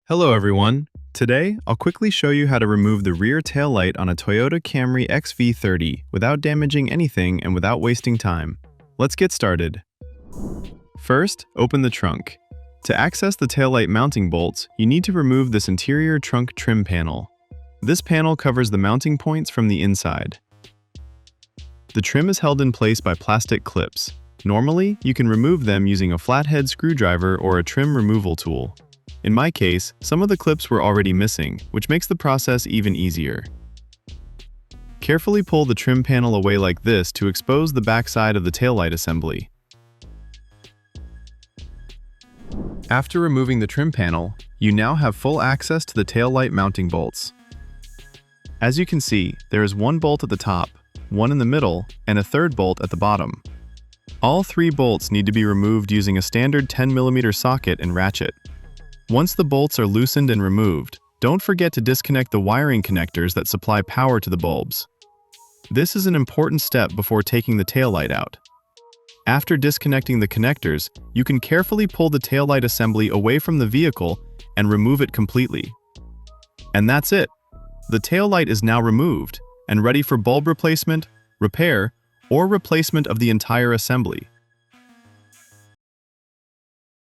Hello everyone. Today, I'll quickly show you how to remove the rear taillight on a Toyota Camry XV30 without damaging anything and without wasting time. Let's get started. First, open the trunk. To access the taillight mounting bolts, you need to remove this interior trunk trim panel. This panel covers the mounting points from the inside. The trim is held in place by plastic clips. Normally, you can remove them using a flathead screwdriver or a trim removal tool. In my case, some of the clips were already missing, which makes the process even easier. Carefully pull the trim panel away like this to expose the back side of the taillight assembly. After removing the trim panel, you now have full access to the taillight mounting bolts. As you can see, there is one bolt at the top, one in the middle, and a third bolt at the bottom. All three bolts need to be removed using a standard 10mm socket and ratchet. Once the bolts are loosened and removed, don't forget to disconnect the wiring connectors that supply power to the bulbs. This is an important step before taking the taillight out. After disconnecting the connectors, you can carefully pull the taillight assembly away from the vehicle and remove it completely. And that's it! The taillight is now removed and ready for bulb replacement, repair, or replacement of the entire assembly.